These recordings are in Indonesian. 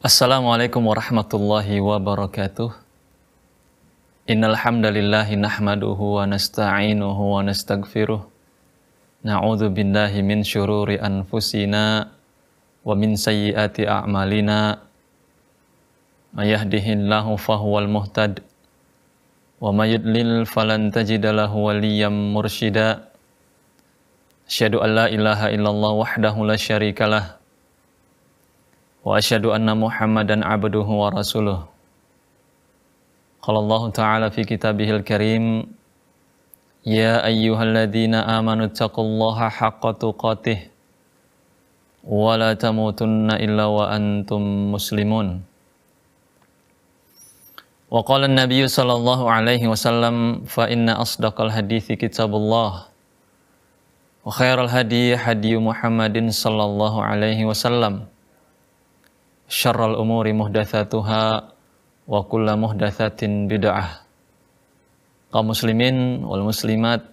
Assalamualaikum warahmatullahi wabarakatuh. Innal hamdalillahi nahmaduhu wa nasta'inuhu wa nastaghfiruh. Na'udzu billahi min syururi anfusina wa min sayyiati a'malina. May yahdihillahu fahuwal muhtad wa may yudlil falan tajida lahu waliyyan mursyida. Asyhadu an la ilaha illallah wahdahu la syarikalah wa asyhadu anna Muhammadan abduhu wa rasuluh. Qala Allah Ta'ala fi kitabihil karim, ya ayyuhalladzina amanu taqullaha haqqa tuqatih wa la tamutunna illa wa antum muslimun. Wa qala an-nabiy sallallahu alaihi wasallam, fa inna asdaqal hadithi kitabullah wa khairal hadi hadi Muhammadin sallallahu alaihi wasallam. Syarrul umuri muhdatsatuha wa kullu muhdatsatin bid'ah. Kaum muslimin wal muslimat,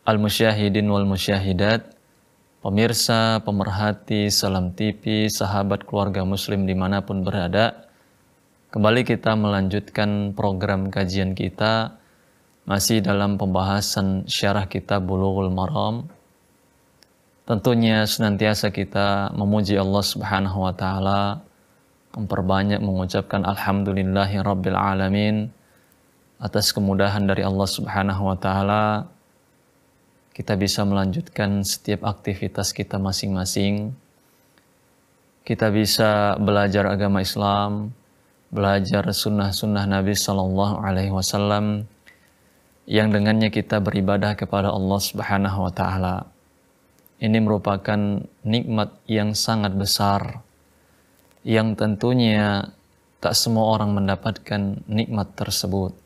al musyahidin wal musyahidat, pemirsa, pemerhati Salam TV, sahabat keluarga muslim dimanapun berada, kembali kita melanjutkan program kajian kita masih dalam pembahasan syarah kitab Bulughul Maram. Tentunya senantiasa kita memuji Allah Subhanahu wa Ta'ala, memperbanyak mengucapkan alhamdulillahi rabbil alamin atas kemudahan dari Allah Subhanahu wa Ta'ala. Kita bisa melanjutkan setiap aktivitas kita masing-masing. Kita bisa belajar agama Islam, belajar sunnah-sunnah Nabi Sallallahu Alaihi Wasallam, yang dengannya kita beribadah kepada Allah Subhanahu wa Ta'ala. Ini merupakan nikmat yang sangat besar, yang tentunya tak semua orang mendapatkan nikmat tersebut.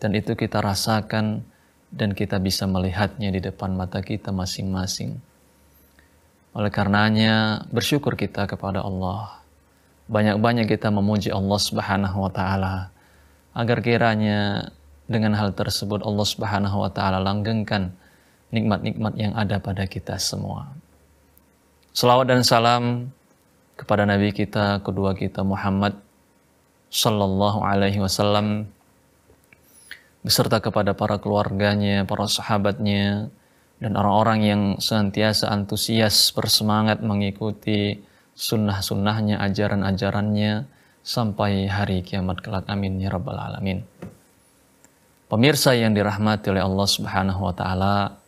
Dan itu kita rasakan dan kita bisa melihatnya di depan mata kita masing-masing. Oleh karenanya, bersyukur kita kepada Allah. Banyak-banyak kita memuji Allah Subhanahu wa Ta'ala, agar kiranya dengan hal tersebut Allah Subhanahu wa Ta'ala langgengkan nikmat-nikmat yang ada pada kita semua. Selawat dan salam kepada Nabi kita, kedua kita Muhammad Sallallahu Alaihi Wasallam, beserta kepada para keluarganya, para sahabatnya, dan orang-orang yang senantiasa antusias bersemangat mengikuti sunnah-sunnahnya, ajaran-ajarannya, sampai hari kiamat kelak. Amin ya rabbal alamin. Pemirsa yang dirahmati oleh Allah Subhanahu wa Ta'ala,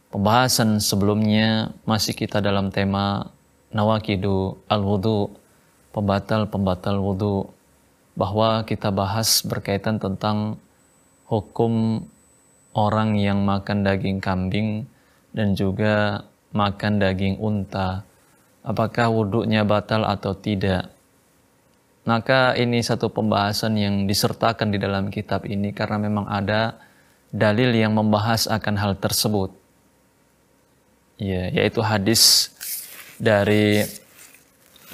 pembahasan sebelumnya masih kita dalam tema nawaqidu al-wudu, pembatal-pembatal wudu, bahwa kita bahas berkaitan tentang hukum orang yang makan daging kambing dan juga makan daging unta, apakah wudunya batal atau tidak. Maka ini satu pembahasan yang disertakan di dalam kitab ini karena memang ada dalil yang membahas akan hal tersebut. Ya, yaitu hadis dari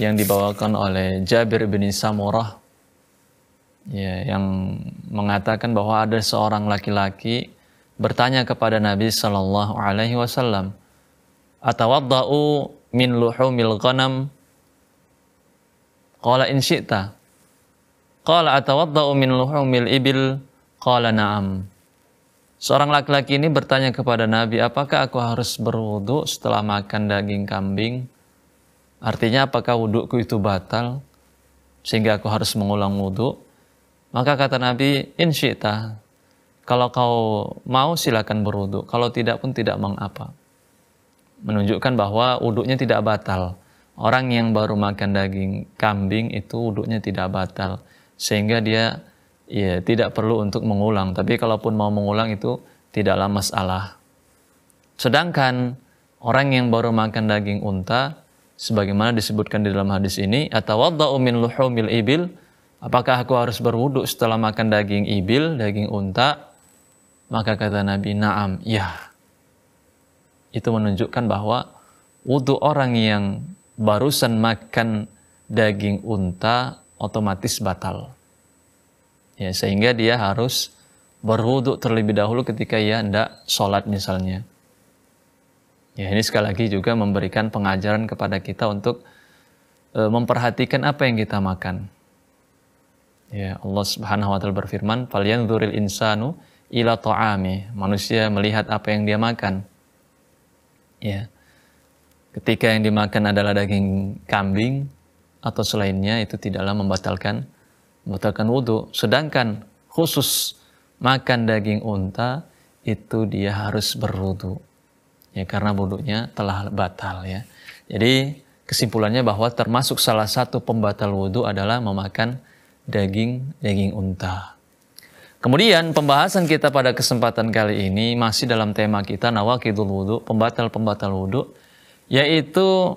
yang dibawakan oleh Jabir bin Samurah, ya, yang mengatakan bahwa ada seorang laki-laki bertanya kepada Nabi Sallallahu Alaihi Wasallam, atawadda'u min luhumil ghanam? Qala in syi'ta. Qala atawadda'u min luhumil ibil? Qala na'am. Seorang laki-laki ini bertanya kepada Nabi, apakah aku harus berwudu setelah makan daging kambing? Artinya apakah wuduku itu batal sehingga aku harus mengulang wudu? Maka kata Nabi, in syi'ta. Kalau kau mau silakan berwudu, kalau tidak pun tidak mengapa. Menunjukkan bahwa wudunya tidak batal. Orang yang baru makan daging kambing itu wudunya tidak batal, sehingga dia tidak perlu untuk mengulang. Tapi kalaupun mau mengulang itu tidaklah masalah. Sedangkan orang yang baru makan daging unta, sebagaimana disebutkan di dalam hadis ini, atawadda'u min luhumil ibil? Apakah aku harus berwudu setelah makan daging ibil, daging unta? Maka kata Nabi, na'am, ya. Itu menunjukkan bahwa wudu orang yang barusan makan daging unta otomatis batal. Ya, sehingga dia harus berwudu terlebih dahulu ketika ia hendak sholat misalnya. Ya, ini sekali lagi juga memberikan pengajaran kepada kita untuk memperhatikan apa yang kita makan. Ya, Allah Subhanahu wa taala berfirman, "Falyanzuril insanu ila ta'ami." Manusia melihat apa yang dia makan. Ya. Ketika yang dimakan adalah daging kambing atau selainnya, itu tidaklah membatalkan wudu. Sedangkan khusus makan daging unta itu dia harus berwudu. Ya, karena wudunya telah batal ya. Jadi kesimpulannya bahwa termasuk salah satu pembatal wudu adalah memakan daging unta. Kemudian pembahasan kita pada kesempatan kali ini masih dalam tema kita nawaqidul wudu, pembatal-pembatal wudu, yaitu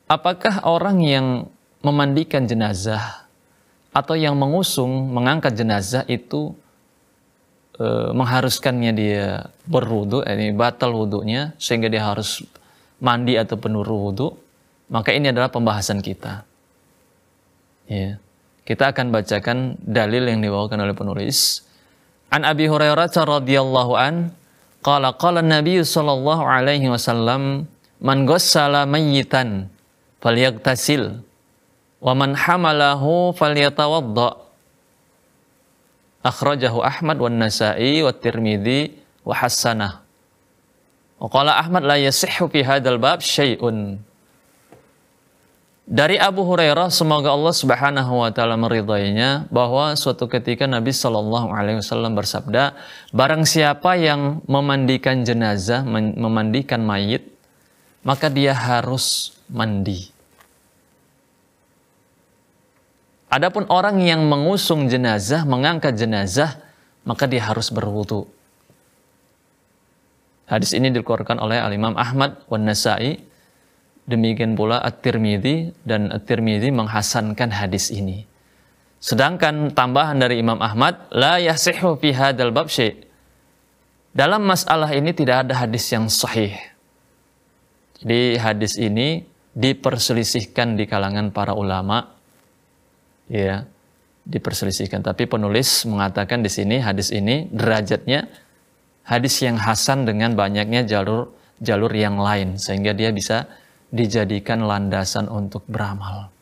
apakah orang yang memandikan jenazah atau yang mengangkat jenazah itu mengharuskannya dia berwudu, ini batal wudunya sehingga dia harus mandi atau penuh wudu. Maka ini adalah pembahasan kita. Ya. Kita akan bacakan dalil yang dibawakan oleh penulis. An Abi Hurairah radhiyallahu an, qala Nabi sallallahu alaihi wasallam, man ghassala mayyitan falyaghtasil wa man hamalahu falyatawadda. Akhrajahu Ahmad wan Nasa'i wat Tirmidzi wa hasanah. Wa qala Ahmad la yasihhu fi hadzal bab syai'un. Dari Abu Hurairah, semoga Allah Subhanahu wa taala meridainya, bahwa suatu ketika Nabi sallallahu alaihi wasallam bersabda, barang siapa yang memandikan jenazah, memandikan mayit, maka dia harus mandi. Adapun orang yang mengusung jenazah, mengangkat jenazah, maka dia harus berwudu. Hadis ini dikeluarkan oleh Al-Imam Ahmad wan Nasa'i. Demikian pula At-Tirmidzi, dan At-Tirmidzi menghasankan hadis ini. Sedangkan tambahan dari Imam Ahmad, la yasihhu fi hadzal bab syai'. Dalam masalah ini tidak ada hadis yang sahih. Jadi hadis ini diperselisihkan di kalangan para ulama. Ya, diperselisihkan. Tapi penulis mengatakan di sini hadis ini derajatnya hadis yang hasan dengan banyaknya jalur yang lain, sehingga dia bisa dijadikan landasan untuk beramal.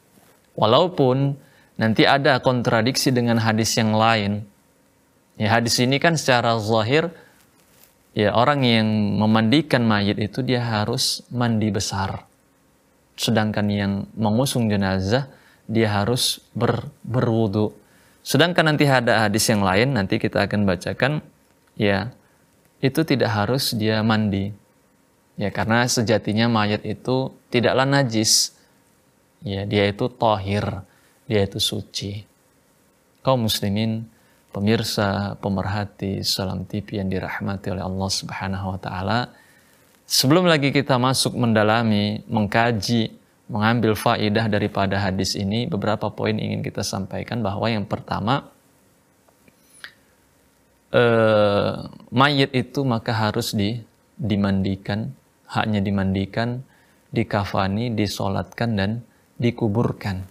Walaupun nanti ada kontradiksi dengan hadis yang lain. Ya, hadis ini kan secara zahir, ya, orang yang memandikan mayit itu dia harus mandi besar. Sedangkan yang mengusung jenazah dia harus berwudu. Sedangkan nanti ada hadis yang lain, nanti kita akan bacakan, ya, itu tidak harus dia mandi. Ya, karena sejatinya mayat itu tidaklah najis. Ya, dia itu thahir, dia itu suci. Kaum muslimin, pemirsa, pemerhati Salam TV yang dirahmati oleh Allah Subhanahu wa taala. Sebelum lagi kita masuk mendalami, mengkaji, mengambil faidah daripada hadis ini, beberapa poin ingin kita sampaikan. Bahwa yang pertama, mayit itu maka harus dimandikan, haknya dimandikan, dikafani, disolatkan, dan dikuburkan.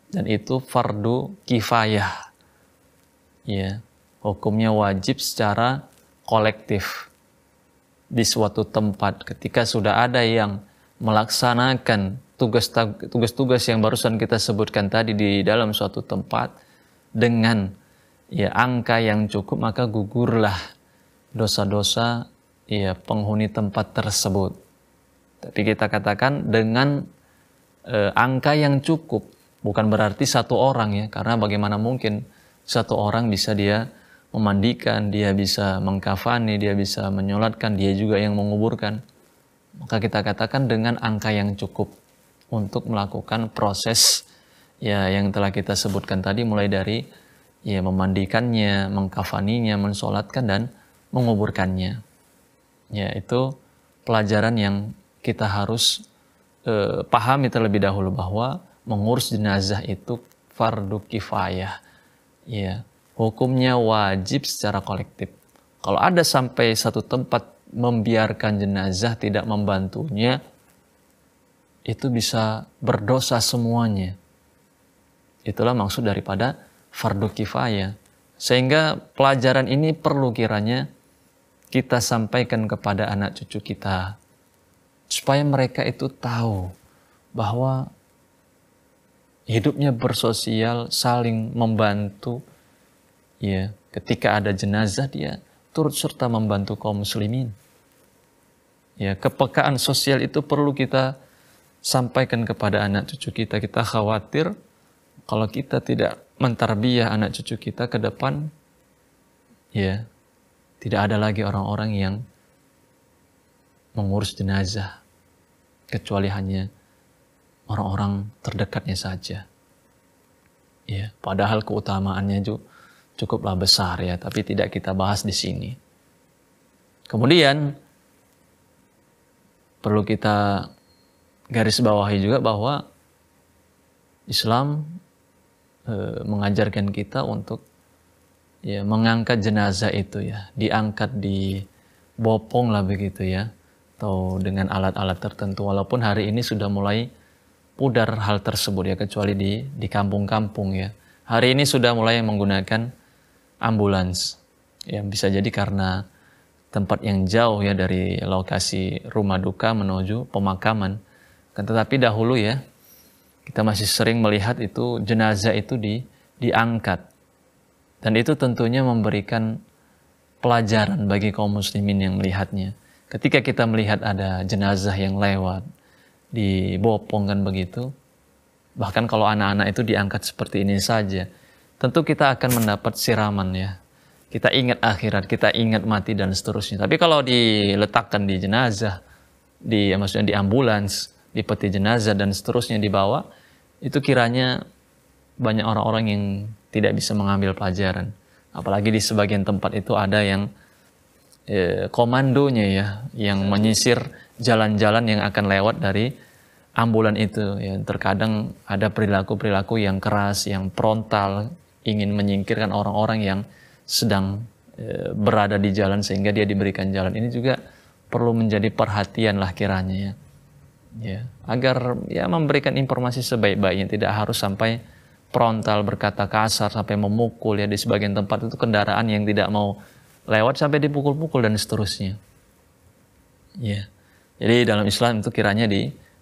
Dan itu fardu kifayah. Ya, hukumnya wajib secara kolektif. Di suatu tempat, ketika sudah ada yang melaksanakan tugas-tugas yang barusan kita sebutkan tadi di dalam suatu tempat dengan, ya, angka yang cukup, maka gugurlah dosa-dosa, ya, penghuni tempat tersebut. Tapi kita katakan dengan angka yang cukup, bukan berarti satu orang, ya, karena bagaimana mungkin satu orang bisa dia memandikan, dia bisa mengkafani, dia bisa menyolatkan, dia juga yang menguburkan. Maka kita katakan dengan angka yang cukup untuk melakukan proses, ya, yang telah kita sebutkan tadi, mulai dari, ya, memandikannya, mengkafaninya, mensolatkan, dan menguburkannya. Ya, itu pelajaran yang kita harus pahami terlebih dahulu, bahwa mengurus jenazah itu fardu kifayah. Ya, hukumnya wajib secara kolektif. Kalau ada sampai satu tempat membiarkan jenazah, tidak membantunya, itu bisa berdosa semuanya. Itulah maksud daripada fardu kifayah. Sehingga pelajaran ini perlu kiranya kita sampaikan kepada anak cucu kita, supaya mereka itu tahu bahwa hidupnya bersosial, saling membantu. Ya, ketika ada jenazah dia turut serta membantu kaum muslimin. Ya, kepekaan sosial itu perlu kita sampaikan kepada anak cucu kita. Kita khawatir kalau kita tidak mentarbiyah anak cucu kita ke depan, ya, tidak ada lagi orang-orang yang mengurus jenazah, kecuali hanya orang-orang terdekatnya saja. Ya, padahal keutamaannya juga cukuplah besar ya, tapi tidak kita bahas di sini. Kemudian perlu kita garis bawahi juga bahwa Islam mengajarkan kita untuk ya mengangkat jenazah itu ya, diangkat di bopong lah begitu ya, atau dengan alat-alat tertentu. Walaupun hari ini sudah mulai pudar hal tersebut ya, kecuali di kampung-kampung ya. Hari ini sudah mulai menggunakan ambulans. Ya, bisa jadi karena tempat yang jauh ya dari lokasi rumah duka menuju pemakaman. Kan tetapi dahulu ya, kita masih sering melihat itu jenazah itu diangkat. Dan itu tentunya memberikan pelajaran bagi kaum muslimin yang melihatnya. Ketika kita melihat ada jenazah yang lewat, dibopong kan begitu, bahkan kalau anak-anak itu diangkat seperti ini saja, tentu kita akan mendapat siraman ya. Kita ingat akhirat, kita ingat mati dan seterusnya. Tapi kalau diletakkan di jenazah, maksudnya di ambulans, di peti jenazah dan seterusnya dibawa, itu kiranya banyak orang-orang yang tidak bisa mengambil pelajaran. Apalagi di sebagian tempat itu ada yang komandonya ya, yang menyisir jalan-jalan yang akan lewat dari ambulan itu. Ya, terkadang ada perilaku-perilaku yang keras, yang frontal, ingin menyingkirkan orang-orang yang sedang berada di jalan sehingga dia diberikan jalan. Ini juga perlu menjadi perhatian lah kiranya ya. Ya, agar ya memberikan informasi sebaik-baiknya, tidak harus sampai frontal, berkata kasar, sampai memukul ya. Di sebagian tempat itu kendaraan yang tidak mau lewat sampai dipukul-pukul dan seterusnya. Ya. Jadi dalam Islam itu kiranya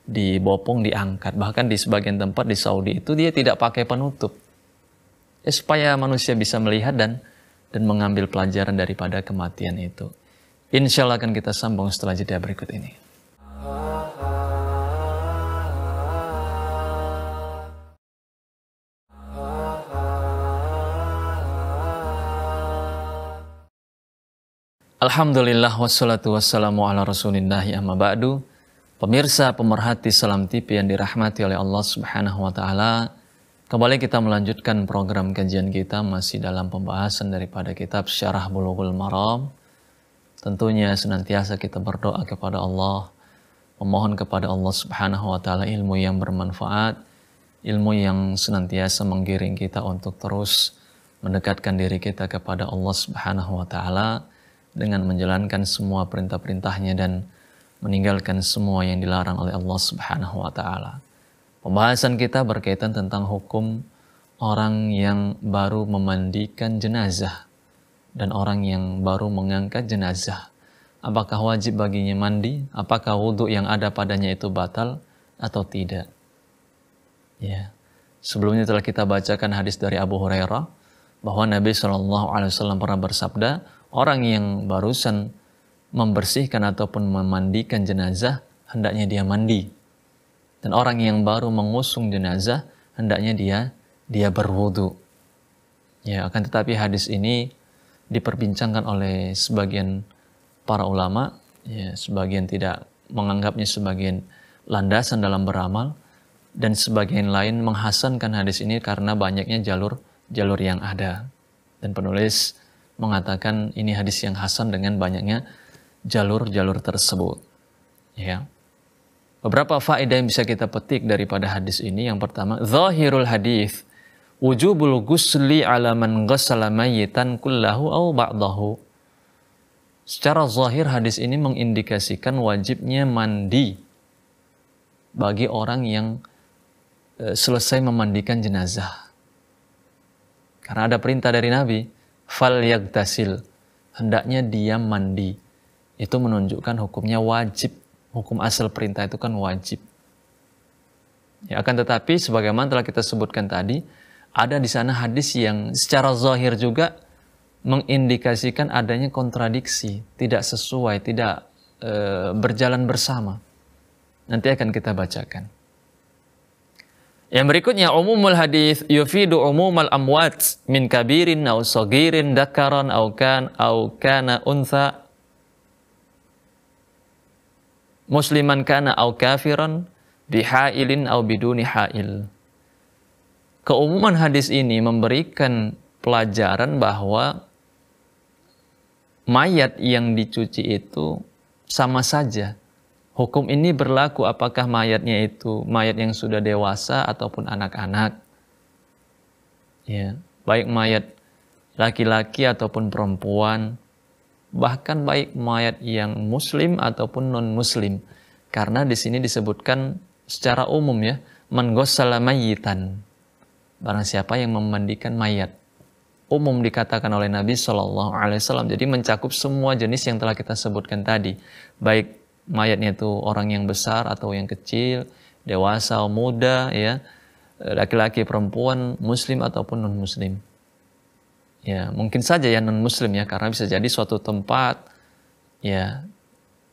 dibopong, diangkat. Bahkan di sebagian tempat di Saudi itu dia tidak pakai penutup. Ya, supaya manusia bisa melihat dan mengambil pelajaran daripada kematian itu. Insya Allah akan kita sambung setelah jeda berikut ini. Alhamdulillah wassalatu wassalamu ala rasulillahi amma ba'du. Pemirsa pemerhati Salam TV yang dirahmati oleh Allah Subhanahu wa taala, kembali kita melanjutkan program kajian kita masih dalam pembahasan daripada kitab Syarah Bulughul Maram. Tentunya senantiasa kita berdoa kepada Allah, memohon kepada Allah Subhanahu wa taala ilmu yang bermanfaat, ilmu yang senantiasa menggiring kita untuk terus mendekatkan diri kita kepada Allah Subhanahu wa taala dengan menjalankan semua perintah-perintahnya dan meninggalkan semua yang dilarang oleh Allah Subhanahu wa taala. Pembahasan kita berkaitan tentang hukum orang yang baru memandikan jenazah dan orang yang baru mengangkat jenazah. Apakah wajib baginya mandi? Apakah wudhu yang ada padanya itu batal atau tidak? Ya. Sebelumnya telah kita bacakan hadis dari Abu Hurairah bahwa Nabi SAW pernah bersabda, orang yang barusan membersihkan ataupun memandikan jenazah, hendaknya dia mandi. Dan orang yang baru mengusung jenazah, hendaknya dia berwudu. Ya, akan tetapi hadis ini diperbincangkan oleh sebagian para ulama, ya, sebagian tidak menganggapnya sebagian landasan dalam beramal, dan sebagian lain menghasankan hadis ini karena banyaknya jalur yang ada. Dan penulis mengatakan ini hadis yang hasan dengan banyaknya jalur-jalur tersebut. Ya. Beberapa faedah yang bisa kita petik daripada hadis ini. Yang pertama, zahirul hadis wujubul ghusli ala man ghassala mayyitan kullahu aw ba'dahu. Secara zahir hadis ini mengindikasikan wajibnya mandi bagi orang yang selesai memandikan jenazah. Karena ada perintah dari Nabi, fal yagtasil, hendaknya dia mandi. Itu menunjukkan hukumnya wajib. Hukum asal perintah itu kan wajib. Ya, akan tetapi sebagaimana telah kita sebutkan tadi, ada di sana hadis yang secara zahir juga mengindikasikan adanya kontradiksi, tidak sesuai, tidak berjalan bersama. Nanti akan kita bacakan. Yang berikutnya, umumul hadis yufidu umumal amwat min kabirin aw sagirin dakaran aw kana untha musliman kana aw kafiran bihailin aw biduni hail. Keumuman hadis ini memberikan pelajaran bahwa mayat yang dicuci itu sama saja. Hukum ini berlaku apakah mayatnya itu mayat yang sudah dewasa ataupun anak-anak. Ya, baik mayat laki-laki ataupun perempuan, bahkan baik mayat yang muslim ataupun non-muslim. Karena di sini disebutkan secara umum ya, man ghassala mayyitan. Barang siapa yang memandikan mayat. Umum dikatakan oleh Nabi Shallallahu Alaihi Wasallam. Jadi mencakup semua jenis yang telah kita sebutkan tadi, baik mayatnya itu orang yang besar atau yang kecil, dewasa, muda, ya, laki-laki, perempuan, muslim ataupun non muslim. Ya, mungkin saja ya non muslim ya, karena bisa jadi suatu tempat ya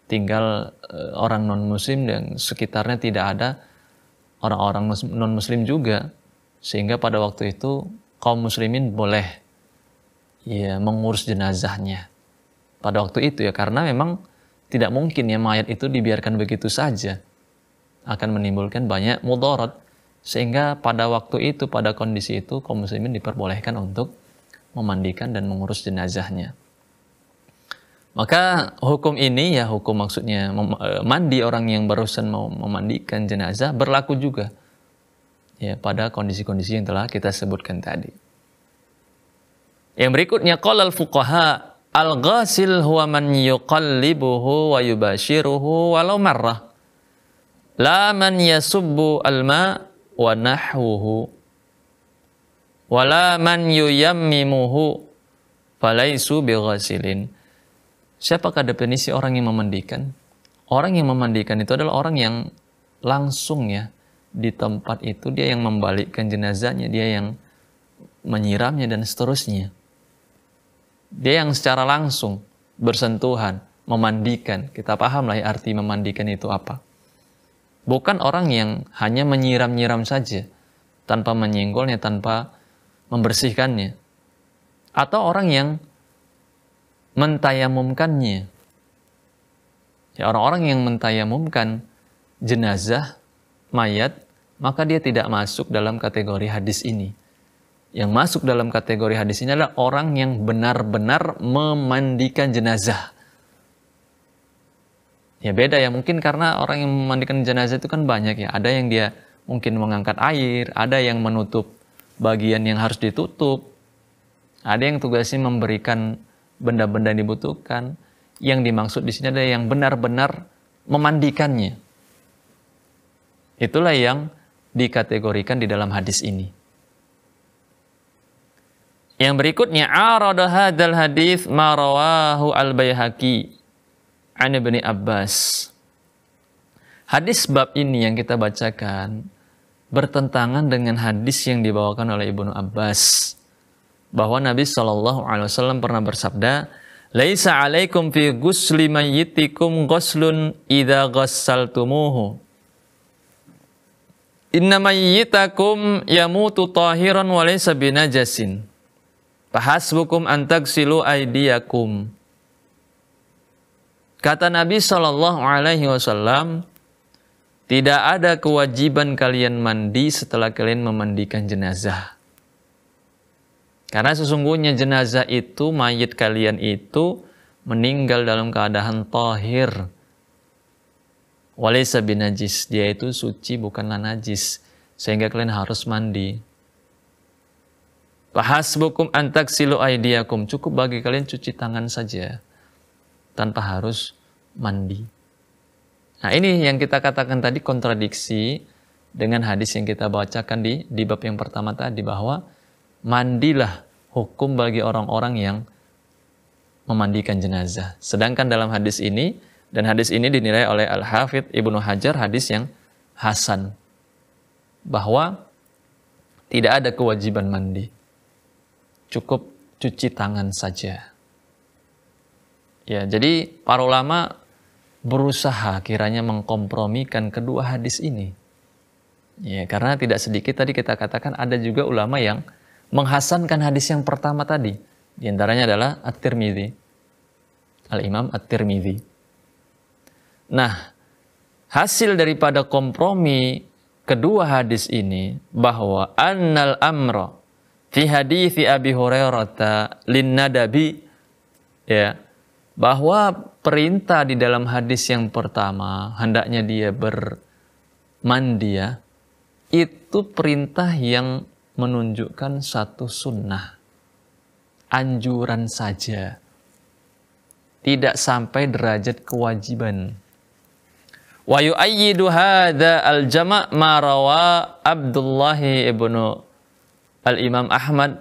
tinggal orang non muslim dan sekitarnya tidak ada orang-orang non muslim juga, sehingga pada waktu itu kaum muslimin boleh ya mengurus jenazahnya pada waktu itu ya, karena memang tidak mungkin ya mayat itu dibiarkan begitu saja, akan menimbulkan banyak mudarat, sehingga pada waktu itu, pada kondisi itu kaum muslimin diperbolehkan untuk memandikan dan mengurus jenazahnya. Maka hukum ini ya, hukum maksudnya mandi orang yang barusan mau memandikan jenazah berlaku juga ya pada kondisi-kondisi yang telah kita sebutkan tadi. Yang berikutnya, qala al-fuqaha al-ghasil huwa man yuqallibuhu wa yubashiruhu walau marrah la man yasubbu al-ma wa nahwuhu wa la man yuyammimuhu falaisu bighasilin. Siapakah definisi orang yang memandikan? Orang yang memandikan itu adalah orang yang langsung ya di tempat itu, dia yang membalikkan jenazahnya, dia yang menyiramnya dan seterusnya. Dia yang secara langsung bersentuhan, memandikan. Kita paham lah ya arti memandikan itu apa. Bukan orang yang hanya menyiram-nyiram saja, tanpa menyinggolnya, tanpa membersihkannya. Atau orang yang mentayamumkannya. Ya, orang-orang yang mentayamumkan jenazah, mayat, maka dia tidak masuk dalam kategori hadis ini. Yang masuk dalam kategori hadis ini adalah orang yang benar-benar memandikan jenazah. Ya beda ya, mungkin karena orang yang memandikan jenazah itu kan banyak ya. Ada yang dia mungkin mengangkat air, ada yang menutup bagian yang harus ditutup, ada yang tugasnya memberikan benda-benda yang dibutuhkan. Yang dimaksud di sini adalah yang benar-benar memandikannya. Itulah yang dikategorikan di dalam hadis ini. Yang berikutnya, arada hadzal hadis ma rawahu al-Baihaqi an Ibnu Abbas. Hadis bab ini yang kita bacakan bertentangan dengan hadis yang dibawakan oleh Ibnu Abbas, bahwa Nabi SAW pernah bersabda, laisa alaikum fi ghusli mayyitikum ghuslun idza ghassaltumuhu. Inna mayyitakum yamutu tahiran wa laysa binajasin. Fahasbukum an tagsilu aydiyakum. Kata Nabi SAW, tidak ada kewajiban kalian mandi setelah kalian memandikan jenazah. Karena sesungguhnya jenazah itu, mayit kalian itu meninggal dalam keadaan tahir. Walaysa binajis, dia itu suci bukanlah najis, sehingga kalian harus mandi. Fahasbukum an tagsilu aydiyakum, cukup bagi kalian cuci tangan saja tanpa harus mandi. Nah, ini yang kita katakan tadi kontradiksi dengan hadis yang kita bacakan di bab yang pertama tadi, bahwa mandilah hukum bagi orang-orang yang memandikan jenazah. Sedangkan dalam hadis ini, dan hadis ini dinilai oleh Al-Hafidz Ibnu Hajar hadis yang hasan. bahwa tidak ada kewajiban mandi. Cukup cuci tangan saja. Ya, jadi para ulama berusaha kiranya mengkompromikan kedua hadis ini. Ya, karena tidak sedikit tadi kita katakan ada juga ulama yang menghasankan hadis yang pertama tadi. Di antaranya adalah At-Tirmidzi. Al-Imam At-Tirmidzi. Nah, hasil daripada kompromi kedua hadis ini bahwa annal amra fi hadithi Abi Hurairah lin nadabi, ya, bahwa perintah di dalam hadis yang pertama hendaknya dia bermandi, ya, itu perintah yang menunjukkan satu sunnah, anjuran saja, tidak sampai derajat kewajiban. Wa yu'ayyidu hadza al-jama' ma rawa Abdullah ibnu al-Imam Ahmad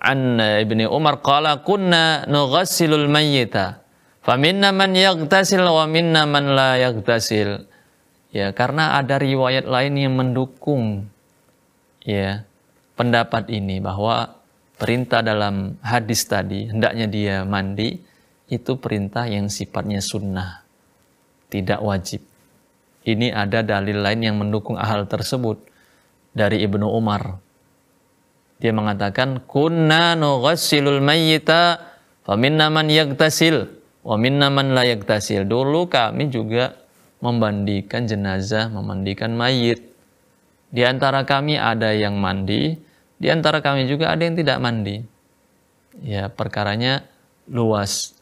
an Ibni Umar qala kunna nughassilul mayyita faminna man yaghtasil wa minna man la yaghtasil. Ya, karena ada riwayat lain yang mendukung, ya, pendapat ini bahwa perintah dalam hadis tadi hendaknya dia mandi itu perintah yang sifatnya sunnah, tidak wajib. Ini ada dalil lain yang mendukung hal tersebut dari Ibnu Umar. Dia mengatakan kunna nughassilul mayyita faminna man yaghtasil wa minna man la yaghtasil. Dulu kami juga memandikan jenazah, memandikan mayit. Di antara kami ada yang mandi, di antara kami juga ada yang tidak mandi. Ya, perkaranya luas.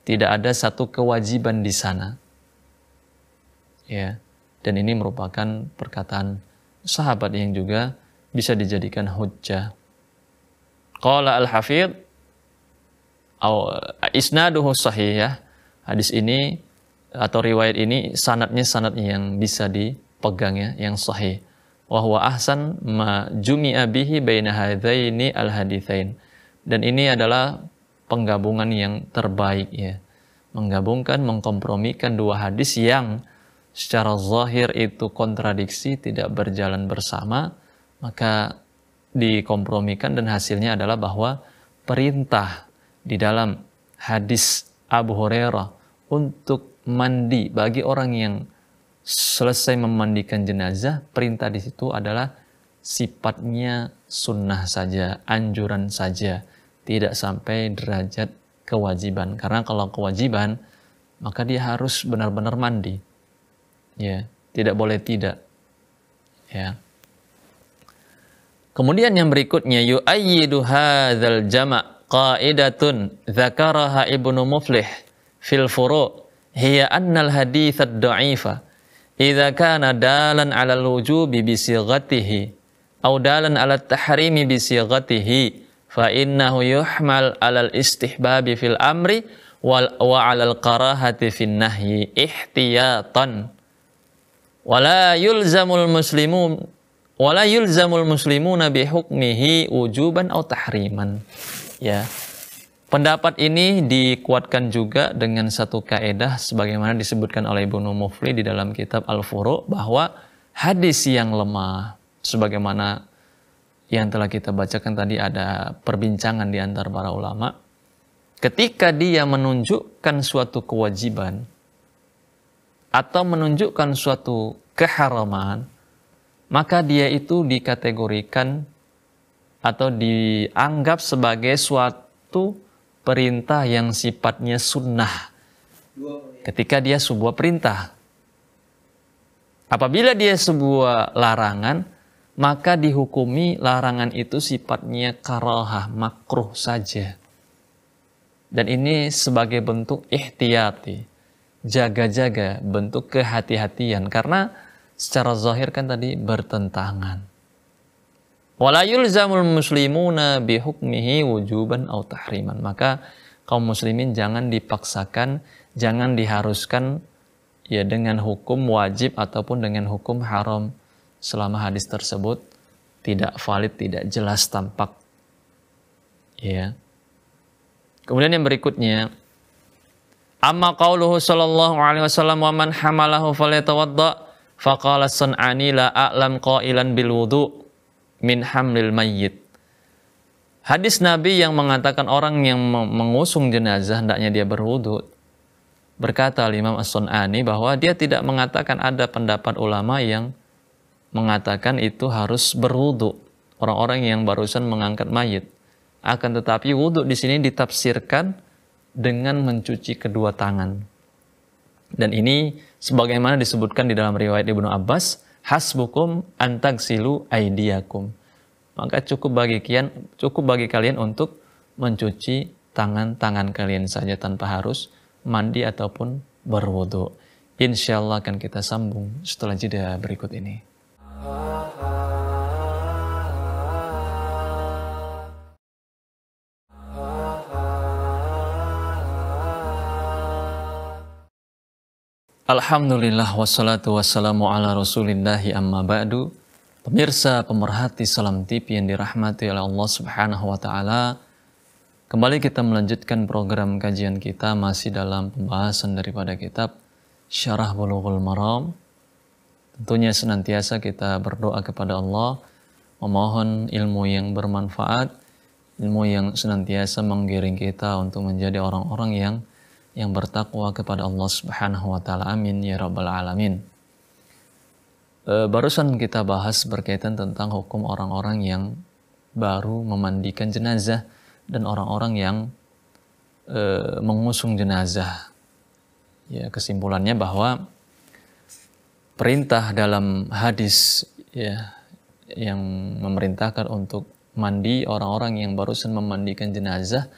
Tidak ada satu kewajiban di sana. Ya, dan ini merupakan perkataan sahabat yang juga bisa dijadikan hujjah. Qala al-Hafidh isnaduhu sahih, ya. Hadis ini atau riwayat ini sanadnya yang bisa dipegang, ya, yang sahih. Wa huwa ahsan ma jumi'a bihi baina hadzaini al-haditsain. Dan ini adalah penggabungan yang terbaik, ya. Menggabungkan, mengkompromikan dua hadis yang secara zahir itu kontradiksi, tidak berjalan bersama, maka dikompromikan dan hasilnya adalah bahwa perintah di dalam hadis Abu Hurairah untuk mandi bagi orang yang selesai memandikan jenazah, perintah di situ adalah sifatnya sunnah saja, anjuran saja, tidak sampai derajat kewajiban. Karena kalau kewajiban, maka dia harus benar-benar mandi. Ya, tidak boleh tidak. Ya. Kemudian yang berikutnya yu'ayyidu hadzal jama' qa'idatun dzakaraha Ibnu Muflih fil furu' hiya annal hadits ad-dha'ifa idza kana dalan 'ala al-wujubi bi sighatihi aw dalan 'ala at-tahrimi bi sighatihi fa innahu yuhmal 'ala al-istihbabi fil amri wa 'ala al-karahati fin nahyi ihtiyatan. Wala yulzamul muslimuna bihukmihi wujuban atau tahriman. Ya. Pendapat ini dikuatkan juga dengan satu kaedah sebagaimana disebutkan oleh Ibnu Muflih di dalam kitab Al-Furu' bahwa hadis yang lemah, sebagaimana yang telah kita bacakan tadi ada perbincangan di antara para ulama, ketika dia menunjukkan suatu kewajiban atau menunjukkan suatu keharaman, maka dia itu dikategorikan atau dianggap sebagai suatu perintah yang sifatnya sunnah ketika dia sebuah perintah. Apabila dia sebuah larangan, maka dihukumi larangan itu sifatnya karahah, makruh saja. Dan ini sebagai bentuk ihtiyati, jaga-jaga, bentuk kehati-hatian, karena secara zahir kan tadi bertentangan. Wala yulzamul muslimuna bihukmihi wujuban aw tahriman. Maka kaum muslimin jangan dipaksakan, jangan diharuskan ya dengan hukum wajib ataupun dengan hukum haram selama hadis tersebut tidak valid, tidak jelas tampak. Ya. Kemudian yang berikutnya, amma qauluhu sallallahu alaihi wasallam wa man hamalahu falyatawadda Faqala As-Sun'ani la a'lam qailan bil wudu min hamlil mayyit. Hadis Nabi yang mengatakan orang yang mengusung jenazah hendaknya dia berwudu. Berkata Imam As-Sun'ani bahwa dia tidak mengatakan ada pendapat ulama yang mengatakan itu harus berwudu. Orang-orang yang barusan mengangkat mayit. Akan tetapi wudu di sini ditafsirkan dengan mencuci kedua tangan. Dan ini sebagaimana disebutkan di dalam riwayat Ibnu Abbas, hasbukum antagsilu aidiakum. Maka cukup bagi kalian untuk mencuci tangan-tangan kalian saja tanpa harus mandi ataupun berwudu. Insyaallah akan kita sambung setelah jeda berikut ini. Alhamdulillah wassalatu wassalamu ala rasulillahi amma ba'du. Pemirsa pemerhati Salam TV yang dirahmati oleh Allah Subhanahu wa taala, kembali kita melanjutkan program kajian kita masih dalam pembahasan daripada kitab Syarah Bulughul Maram. Tentunya senantiasa kita berdoa kepada Allah, memohon ilmu yang bermanfaat, ilmu yang senantiasa menggiring kita untuk menjadi orang-orang yang bertakwa kepada Allah Subhanahu wa taala. Amin ya rabbal alamin. Barusan kita bahas berkaitan tentang hukum orang-orang yang baru memandikan jenazah dan orang-orang yang mengusung jenazah. Ya, kesimpulannya bahwa perintah dalam hadis ya yang memerintahkan untuk mandi orang-orang yang barusan memandikan jenazah,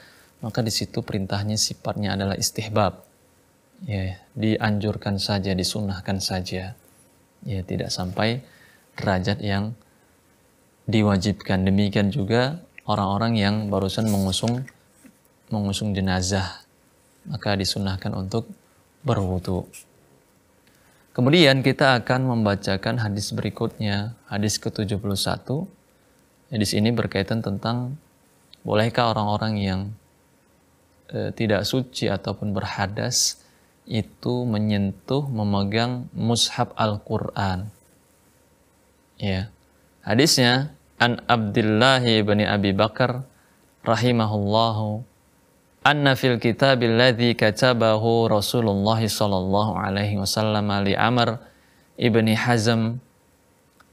maka di situ perintahnya sifatnya adalah istihbab. Ya, dianjurkan saja, disunahkan saja. Ya, tidak sampai derajat yang diwajibkan. Demikian juga orang-orang yang barusan mengusung jenazah, maka disunahkan untuk berwudu. Kemudian kita akan membacakan hadis berikutnya, hadis ke-71. Hadis ini berkaitan tentang bolehkah orang-orang yang tidak suci ataupun berhadas itu menyentuh, memegang mushaf Al-Quran. Ya. Hadisnya an Abdullah bin Abi Bakar rahimahullahu anna fil kitabil ladzi katabahu Rasulullah sallallahu alaihi wasallam li Amr ibni Hazm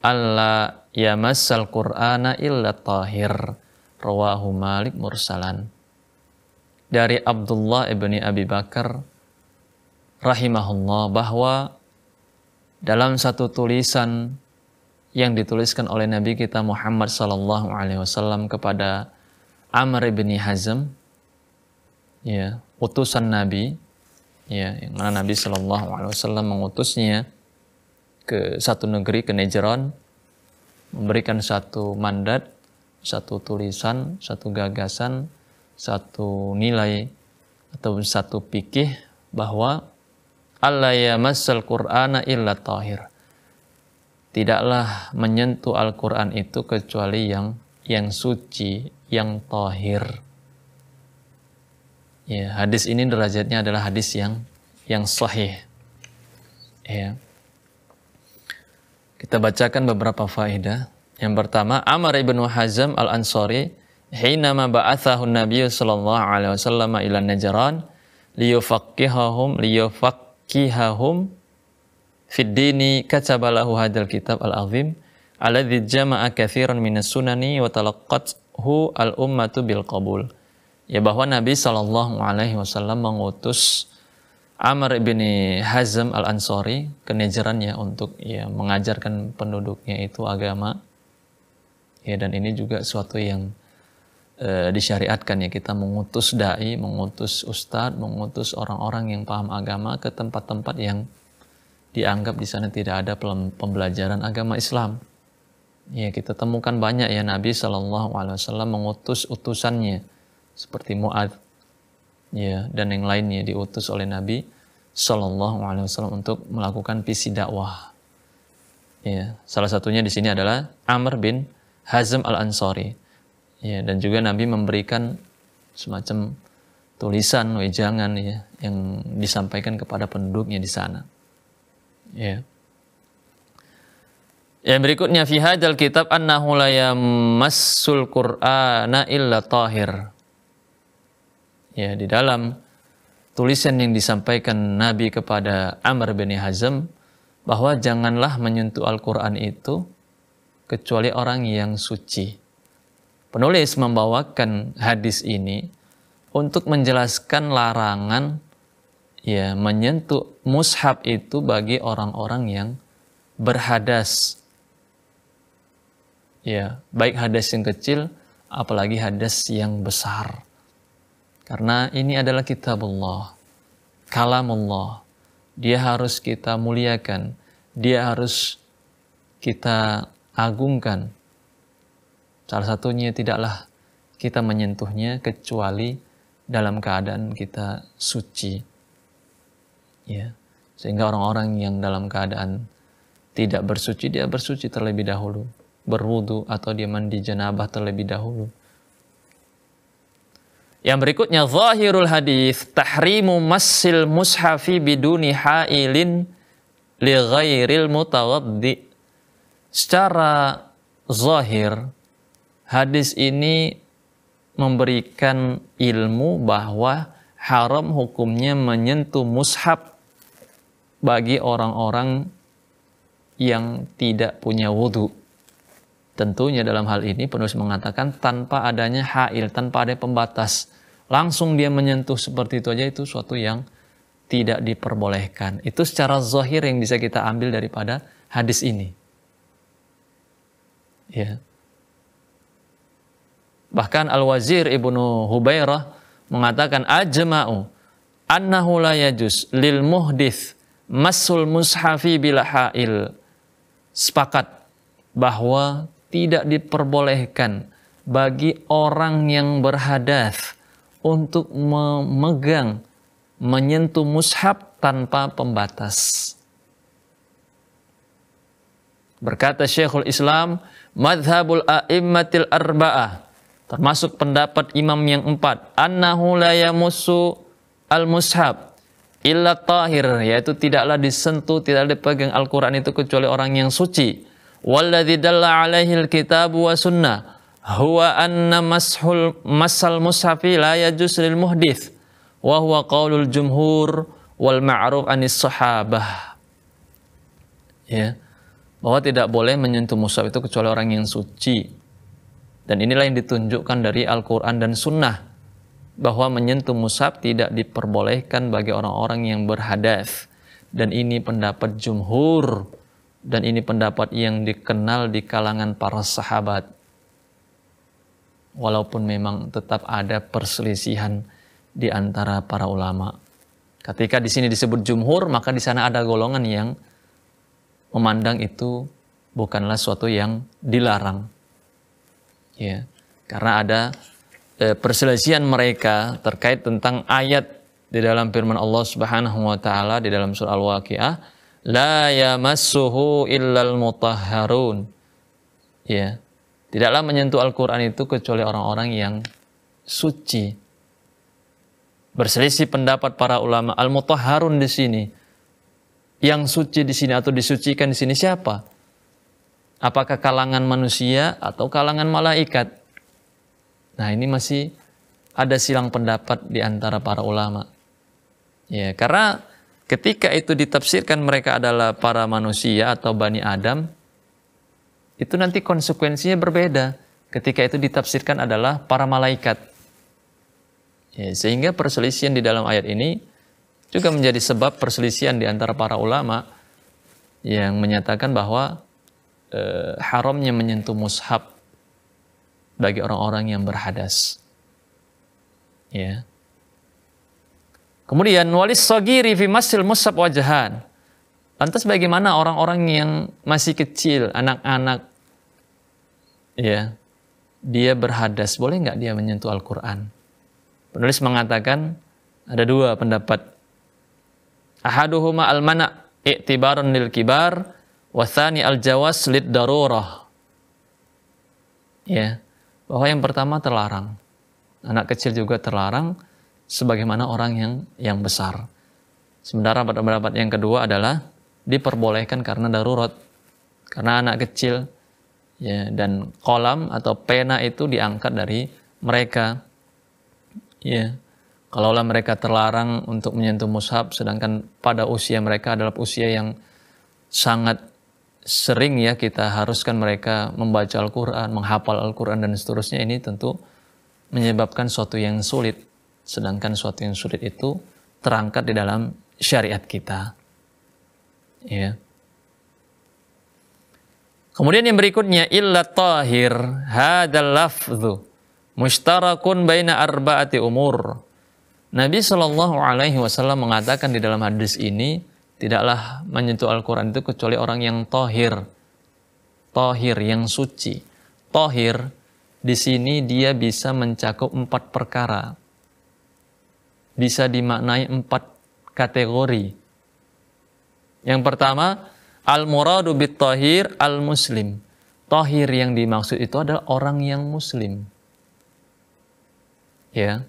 alla yamassal Qur'ana illa tahir, rawahu Malik mursalan. Dari Abdullah ibni Abi Bakar rahimahullah bahwa dalam satu tulisan yang dituliskan oleh Nabi kita Muhammad sallallahu alaihi wasallam kepada Amr ibn Hazm, ya, utusan Nabi, ya, yang mana Nabi sallallahu alaihi wasallam mengutusnya ke satu negeri, ke Najran, memberikan satu mandat, satu tulisan, satu gagasan, satu nilai atau satu fikih bahwa alla yamassal Qur'ana illa tahir. Tidaklah menyentuh Al-Qur'an itu kecuali yang suci, yang tahir. Ya, hadis ini derajatnya adalah hadis yang sahih. Ya. Kita bacakan beberapa faedah. Yang pertama, Amr ibn Hazm al-Ansari hinama ba'athahu an-nabiy sallallahu alaihi wasallam ila Najran liyufaqqihahum fid dini, katabalahu hadzal kitab al-azim alladzi jama'a katsiran minas sunani wa talaqqathu al-ummatu bil qabul. Ya, bahwa Nabi sallallahu alaihi wasallam mengutus Amr bin Hazm al-Ansari ke Najran ya untuk ya mengajarkan penduduknya itu agama. Ya, dan ini juga suatu yang disyariatkan ya, kita mengutus dai, mengutus ustadz, mengutus orang-orang yang paham agama ke tempat-tempat yang dianggap di sana tidak ada pembelajaran agama Islam. Ya, kita temukan banyak ya Nabi Shallallahu Alaihi Wasallam mengutus utusannya seperti Mu'adz, ya, dan yang lainnya diutus oleh Nabi Shallallahu Alaihi Wasallam untuk melakukan visi dakwah. Ya, salah satunya di sini adalah Amr bin Hazm al-Ansari. Ya, dan juga Nabi memberikan semacam tulisan, wejangan ya, yang disampaikan kepada penduduknya di sana. Ya. Yang berikutnya fi hadzal kitab annahu la yamassul Qur'ana illa tahir. Ya, di dalam tulisan yang disampaikan Nabi kepada Amr bin Hazm bahwa janganlah menyentuh Al-Qur'an itu kecuali orang yang suci. Penulis membawakan hadis ini untuk menjelaskan larangan ya menyentuh mushaf itu bagi orang-orang yang berhadas. Ya, baik hadas yang kecil apalagi hadas yang besar. Karena ini adalah kitabullah, kalamullah. Dia harus kita muliakan, dia harus kita agungkan. Salah satunya tidaklah kita menyentuhnya kecuali dalam keadaan kita suci. Ya, sehingga orang-orang yang dalam keadaan tidak bersuci, dia bersuci terlebih dahulu, berwudu atau dia mandi janabah terlebih dahulu. Yang berikutnya zahirul hadis tahrimu massil mushafi biduni hailin li ghairil mutawaddi. Secara zahir hadis ini memberikan ilmu bahwa haram hukumnya menyentuh mushaf bagi orang-orang yang tidak punya wudu. Tentunya dalam hal ini penulis mengatakan tanpa adanya hail, tanpa ada pembatas. Langsung dia menyentuh seperti itu aja, itu suatu yang tidak diperbolehkan. Itu secara zahir yang bisa kita ambil daripada hadis ini. Ya. Bahkan Al-Wazir Ibnu Hubairah mengatakan ajma'u annahu la yajuz lil muhdits massul mushafi bila hail. Sepakat bahwa tidak diperbolehkan bagi orang yang berhadas untuk memegang, menyentuh mushaf tanpa pembatas. Berkata Syekhul Islam, madhabul a'immatil arba'ah, termasuk pendapat imam yang 4, annahu la yamussu al-mushaf illa tahir, yaitu tidaklah disentuh, tidak dipegang Al-Quran itu kecuali orang yang suci. Walladzi dalla alaihi al-kitab wa sunnah huwa anna masal mushafi la yajuz lil muhdits wa huwa qaulul jumhur wal ma'ruf anis sahabah. Ya, bahwa tidak boleh menyentuh mushaf itu kecuali orang yang suci. Dan inilah yang ditunjukkan dari Al-Qur'an dan sunnah, bahwa menyentuh mushaf tidak diperbolehkan bagi orang-orang yang berhadas. Dan ini pendapat jumhur, dan ini pendapat yang dikenal di kalangan para sahabat. Walaupun memang tetap ada perselisihan di antara para ulama. Ketika di sini disebut jumhur, maka di sana ada golongan yang memandang itu bukanlah suatu yang dilarang. Ya, karena ada perselisihan mereka terkait tentang ayat di dalam firman Allah Subhanahu wa taala di dalam surah Al-Waqiah, la yamassuhu illal mutahharun. Ya, tidaklah menyentuh Al-Qur'an itu kecuali orang-orang yang suci. Berselisih pendapat para ulama, al-mutahharun di sini, yang suci di sini atau disucikan di sini siapa? Apakah kalangan manusia atau kalangan malaikat? Nah, ini masih ada silang pendapat di antara para ulama. Ya, karena ketika itu ditafsirkan mereka adalah para manusia atau Bani Adam, itu nanti konsekuensinya berbeda. Ketika itu ditafsirkan adalah para malaikat. Ya, sehingga perselisihan di dalam ayat ini juga menjadi sebab perselisihan di antara para ulama yang menyatakan bahwa haramnya menyentuh mushaf bagi orang-orang yang berhadas. Ya. Kemudian walis sagiri fi masil mushaf wajhan. Lantas bagaimana orang-orang yang masih kecil, anak-anak, ya, dia berhadas, boleh nggak dia menyentuh Al-Quran? Penulis mengatakan ada dua pendapat. Ahaduhuma al-mana' i'tibarun lil kibar, wa tsani al-jawas lid darurah. Ya, bahwa yang pertama terlarang. Anak kecil juga terlarang sebagaimana orang yang besar. Sementara pendapat yang kedua adalah diperbolehkan karena darurat. karena anak kecil, ya, dan kolam atau pena itu diangkat dari mereka, ya. Kalaulah mereka terlarang untuk menyentuh mushaf, sedangkan pada usia mereka adalah usia yang sangat sering ya kita haruskan mereka membaca Al-Quran, menghafal Al-Quran dan seterusnya, ini tentu menyebabkan suatu yang sulit. Sedangkan suatu yang sulit itu terangkat di dalam syariat kita. Ya. Kemudian yang berikutnya, illa tahir hadzal lafdhu mushtarakun baina arba'ati umur. Nabi Shallallahu Alaihi Wasallam mengatakan di dalam hadis ini, tidaklah menyentuh Al-Quran itu kecuali orang yang tohir, yang suci. Tohir di sini dia bisa mencakup 4 perkara, bisa dimaknai 4 kategori. Yang pertama, al-muradu bit-tahir al-muslim. Tohir yang dimaksud itu adalah orang yang muslim. Ya.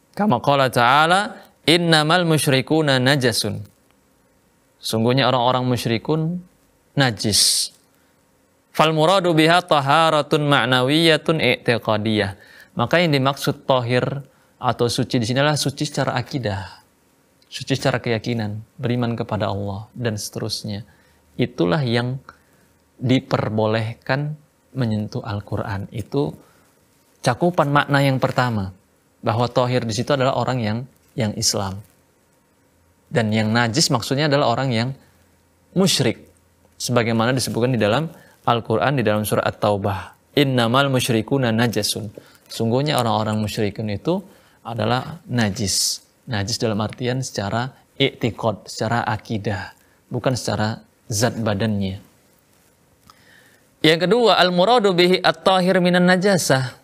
Kama qala ta'ala, innamal musyrikuna najasun. Sungguhnya orang-orang musyrikun najis. Fal muradu biha taharatun ma'nawiyatun i'tiqadiyah. Maka yang dimaksud tahir atau suci di sini adalah suci secara akidah, suci secara keyakinan, beriman kepada Allah dan seterusnya. Itulah yang diperbolehkan menyentuh Al-Quran. Itu cakupan makna yang pertama, bahwa tahir di situ adalah orang yang Islam. Dan yang najis maksudnya adalah orang yang musyrik. Sebagaimana disebutkan di dalam Al-Quran di dalam surah At-Taubah. Innamal musyrikuna najasun. Sungguhnya orang-orang musyrikun itu adalah najis. Najis dalam artian secara i'tiqad, secara akidah, bukan secara zat badannya. Yang kedua, al-muradu bihi at-tahir minan najasah.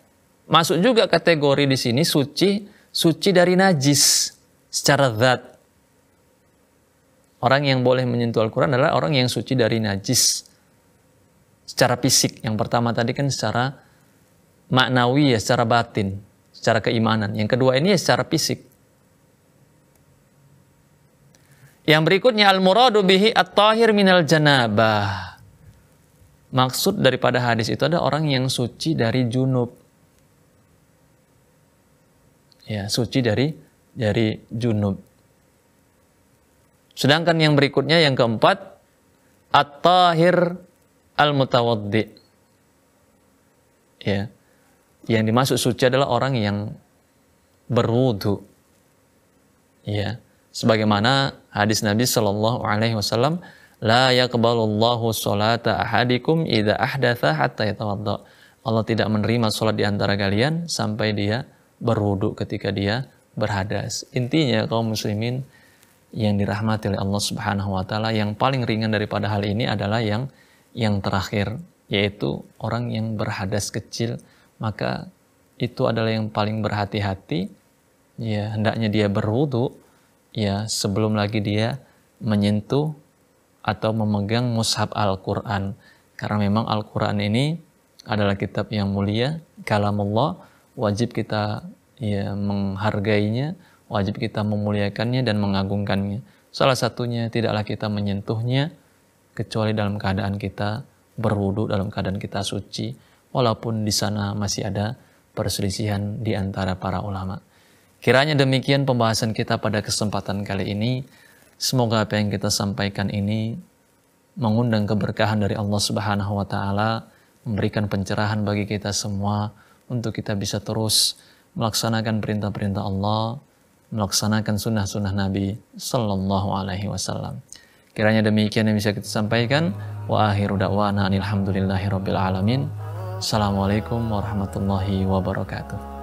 Masuk juga kategori di sini suci dari najis secara zat. Orang yang boleh menyentuh Al-Quran adalah orang yang suci dari najis secara fisik. Yang pertama tadi kan secara maknawi ya, secara batin, secara keimanan. Yang kedua ini ya secara fisik. Yang berikutnya al-muradu bihi at-tahir minal janabah. Maksud daripada hadis itu ada orang yang suci dari junub. Ya, suci dari junub. Sedangkan yang berikutnya yang keempat, at-tahir al-mutawaddi. Ya. Yang dimaksud suci adalah orang yang berwudu. Ya. Sebagaimana hadis Nabi Shallallahu Alaihi Wasallam, la yaqbalullahu sholata ahadikum idza ahdatha hatta yatawadda. Allah tidak menerima sholat di antara kalian sampai dia berwudu ketika dia berhadas. Intinya kaum muslimin yang dirahmati oleh Allah Subhanahu wa taala, yang paling ringan daripada hal ini adalah yang terakhir, yaitu orang yang berhadas kecil. Maka itu adalah yang paling berhati-hati. Ya, hendaknya dia berwudu ya sebelum lagi dia menyentuh atau memegang mushaf Al-Quran. Karena memang Al-Quran ini adalah kitab yang mulia, kalamullah. Wajib kita ya menghargainya, wajib kita memuliakannya dan mengagungkannya. Salah satunya tidaklah kita menyentuhnya kecuali dalam keadaan kita berwudu, dalam keadaan kita suci, walaupun di sana masih ada perselisihan di antara para ulama. Kiranya demikian pembahasan kita pada kesempatan kali ini. Semoga apa yang kita sampaikan ini mengundang keberkahan dari Allah Subhanahu wa taala, memberikan pencerahan bagi kita semua untuk kita bisa terus melaksanakan perintah-perintah Allah, melaksanakan sunnah-sunnah Nabi Sallallahu Alaihi Wasallam. Kiranya demikian yang bisa kita sampaikan. Wa akhiru da'wana alhamdulillahi rabbil alamin. Assalamualaikum warahmatullahi wabarakatuh.